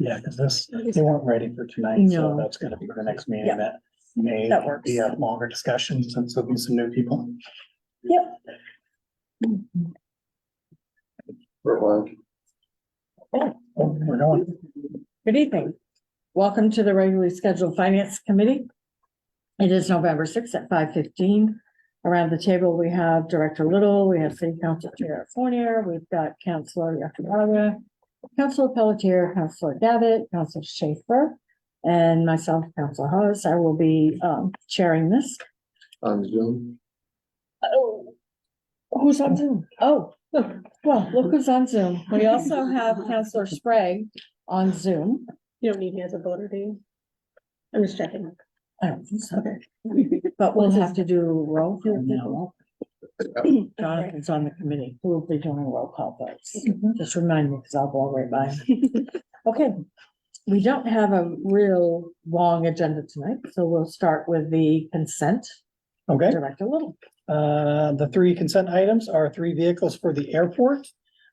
Yeah, because they weren't ready for tonight, so No. that's gonna be for the next meeting. Yeah. That may That works. be a longer discussion since there'll be some new people. Yep. We're going. Good evening. Welcome to the regularly scheduled Finance Committee. It is November 6th at 5:15. Around the table, we have Director Little, we have City Council Chair Fournier, we've got Councilor Yakavaga, Councilor Pelletier, Councilor Davitt, Councilor Schaefer, and myself, Councilor Hawes. I will be chairing this. On Zoom. Oh, who's on Zoom? Oh, well, look who's on Zoom. We also have Councilor Sprague on Zoom. You don't need me as a voter, do you? I'm just checking. I don't think so. But we'll have to do roll call now. Jonathan's on the committee. We'll be doing roll call votes. Just remind me, because I'll go right by. Okay, we don't have a real long agenda tonight, so we'll start with the consent. Okay, Director Little. the three consent items are 3 vehicles for the airport.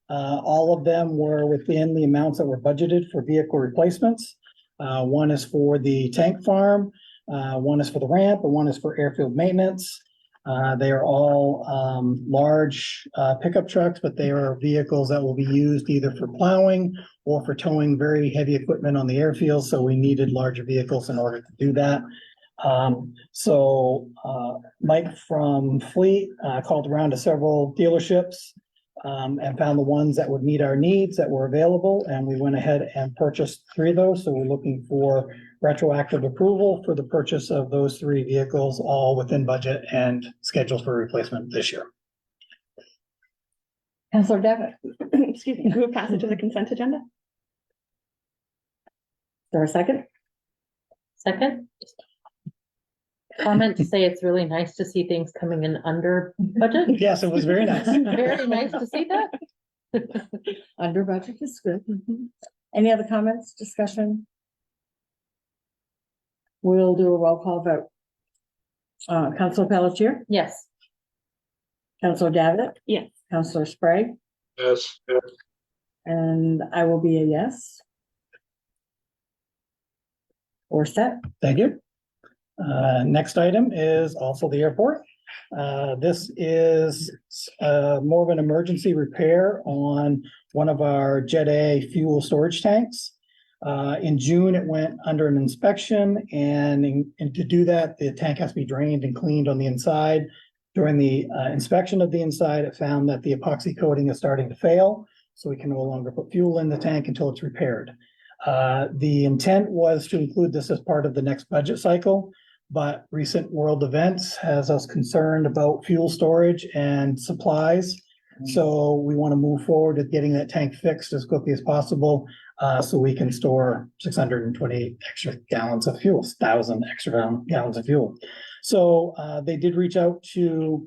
All of them were within the amounts that were budgeted for vehicle replacements. One is for the tank farm, one is for the ramp, and one is for airfield maintenance. They are all large pickup trucks, but they are vehicles that will be used either for plowing or for towing very heavy equipment on the airfield. So we needed larger vehicles in order to do that. Mike from Fleet called around to several dealerships and found the ones that would meet our needs that were available. And we went ahead and purchased 3 of those. So we're looking for retroactive approval for the purchase of those 3 vehicles, all within budget and scheduled for replacement this year. Councilor Davitt. Excuse me, move passage of the consent agenda? Is there a second? Second. Comment to say it's really nice to see things coming in under budget. Yes, it was very nice. Very nice to see that. Under budget is good. Any other comments, discussion? We'll do a roll call vote. Councilor Pelletier, Yes. Councilor Davitt, Yes. Councilor Sprague, Yes. and I will be a yes. We're set. Thank you. Next item is also the airport. This is more of an emergency repair on one of our Jet A fuel storage tanks. In June, it went under an inspection, and to do that, the tank has to be drained and cleaned on the inside. During the inspection of the inside, it found that the epoxy coating is starting to fail, so we can no longer put fuel in the tank until it's repaired. The intent was to include this as part of the next budget cycle, but recent world events has us concerned about fuel storage and supplies. So we want to move forward with getting that tank fixed as quickly as possible, so we can store 620 extra gallons of fuel, 1,000 extra gallons of fuel. So they did reach out to,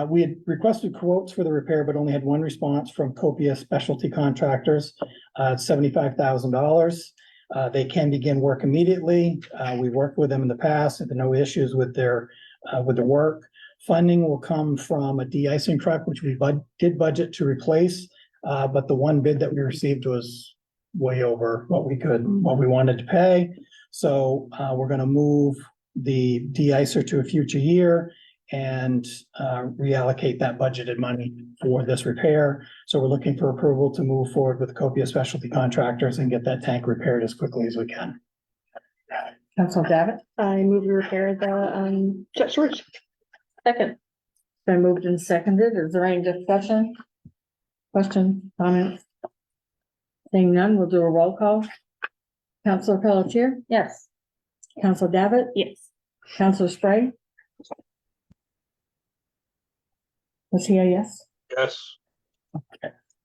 we had requested quotes for the repair, but only had one response from Copia Specialty Contractors, $75,000. They can begin work immediately. We worked with them in the past, and no issues with their work. Funding will come from a de-icing truck, which we did budget to replace, but the one bid that we received was way over what we wanted to pay. So we're going to move the de-icer to a future year and reallocate that budgeted money for this repair. So we're looking for approval to move forward with Copia Specialty Contractors and get that tank repaired as quickly as we can. Councilor Davitt, I move to repair the jet storage. Second. been moved and seconded. Is there any discussion? Question, comments? Seeing none, we'll do a roll call. Councilor Pelletier, Yes. Councilor Davitt, Yes. Councilor Sprague. Was he a yes? Yes.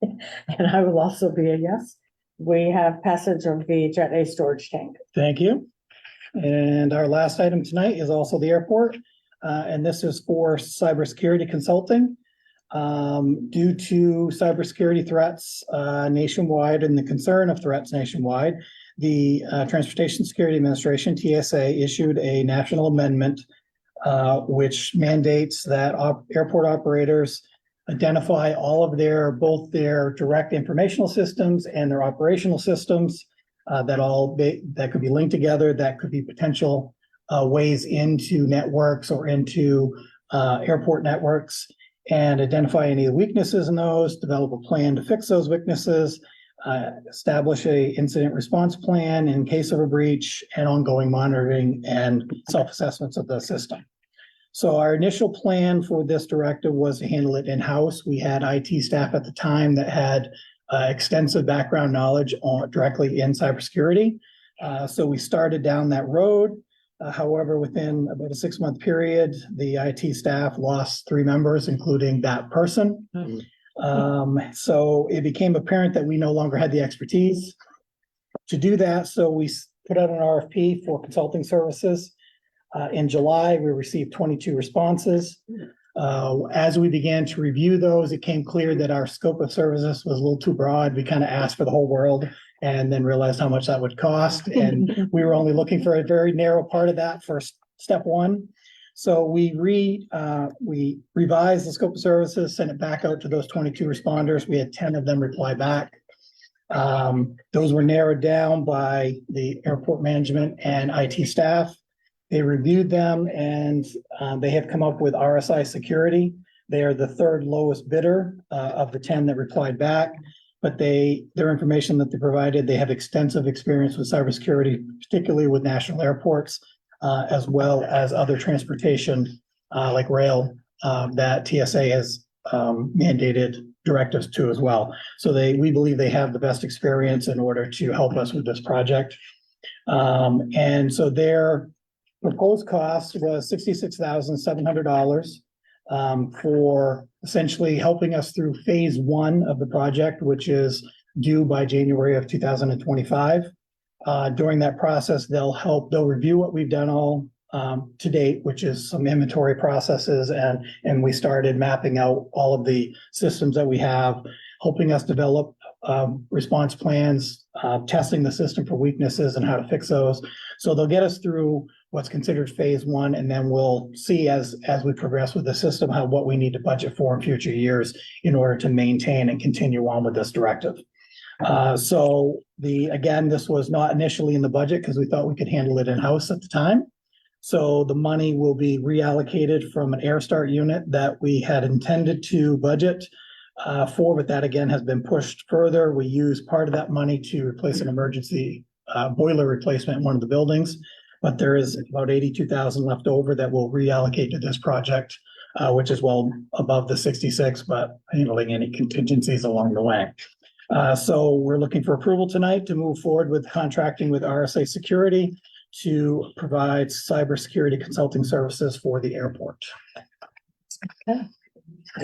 And I will also be a yes. We have passage of the Jet A storage tank. Thank you. And our last item tonight is also the airport, and this is for cybersecurity consulting. Due to cybersecurity threats nationwide and the concern of threats nationwide, the Transportation Security Administration, TSA, issued a national amendment which mandates that airport operators identify all of both their direct informational systems and their operational systems that could be linked together, that could be potential ways into networks or into airport networks, and identify any weaknesses in those, develop a plan to fix those weaknesses, establish a incident response plan in case of a breach, and ongoing monitoring and self-assessments of the system. So our initial plan for this directive was to handle it in-house. We had IT staff at the time that had extensive background knowledge directly in cybersecurity. So we started down that road. However, within about a 6-month period, the IT staff lost 3 members, including that person. So it became apparent that we no longer had the expertise to do that. So we put out an RFP for consulting services. In July, we received 22 responses. As we began to review those, it came clear that our scope of services was a little too broad. We kind of asked for the whole world and then realized how much that would cost. And we were only looking for a very narrow part of that for step 1. So we revised the scope of services, sent it back out to those 22 responders. We had 10 of them reply back. Those were narrowed down by the airport management and IT staff. They reviewed them and they have come up with RSI Security. They are the 3rd lowest bidder of the 10 that replied back. But their information that they provided, they have extensive experience with cybersecurity, particularly with national airports, as well as other transportation like rail that TSA has mandated directives to as well. So we believe they have the best experience in order to help us with this project. And so their proposed cost was $66,700 for essentially helping us through phase 1 of the project, which is due by January of 2025. During that process, they'll review what we've done all to date, which is some inventory processes, and we started mapping out all of the systems that we have, helping us develop response plans, testing the system for weaknesses and how to fix those. So they'll get us through what's considered phase 1, and then we'll see as we progress with the system what we need to budget for in future years in order to maintain and continue on with this directive. Again, this was not initially in the budget because we thought we could handle it in-house at the time. So the money will be reallocated from an AirStart unit that we had intended to budget for, but that again has been pushed further. We use part of that money to replace an emergency boiler replacement in one of the buildings, but there is about 82,000 left over that will reallocate to this project, which is well above the 66, but handling any contingencies along the way. So we're looking for approval tonight to move forward with contracting with RSA Security to provide cybersecurity consulting services for the airport.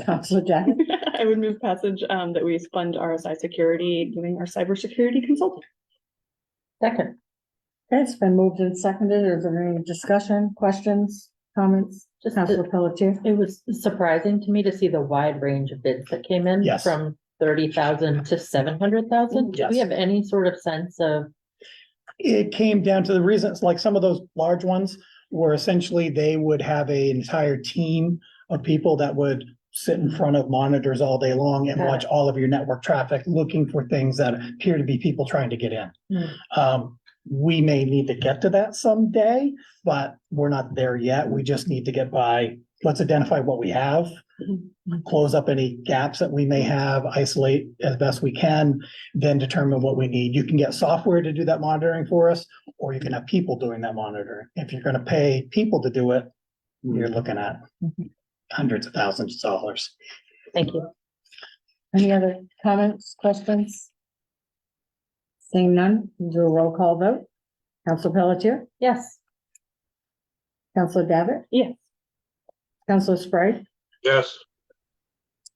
Councilor Jack. I would move passage that we fund RSI Security doing our cybersecurity consulting. Second. Okay, it's been moved and seconded. Is there any discussion, questions, comments? Just Councilor Pelletier. It was surprising to me to see the wide range of bids that came in. Yes. From 30,000 to 700,000. Do we Yes. have any sort of sense of? It came down to the reasons, like some of those large ones were essentially they would have an entire team of people that would sit in front of monitors all day long and Got it. watch all of your network traffic, looking for things that appear to be people trying to get in. We may need to get to that someday, but we're not there yet. We just need to get by. Let's identify what we have, close up any gaps that we may have, isolate as best we can, then determine what we need. You can get software to do that monitoring for us, or you can have people doing that monitoring. If you're going to pay people to do it, you're looking at hundreds of thousands of dollars. Thank you. Any other comments, questions? Seeing none, do a roll call vote. Councilor Pelletier, Yes. Councilor Davitt, Yes. Councilor Sprague, Yes.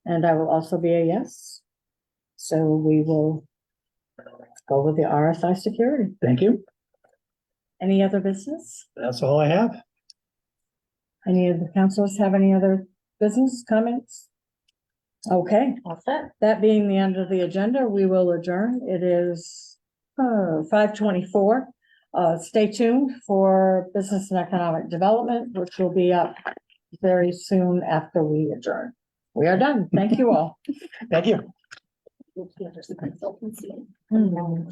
and I will also be a yes. So we will go with the RSI Security. Thank you. Any other business? That's all I have. Any of the councilors have any other business comments? Okay, All set. that being the end of the agenda, we will adjourn. It is 5:24. Stay tuned for Business and Economic Development, which will be up very soon after we adjourn. We are done. Thank you all. Thank you. Mm.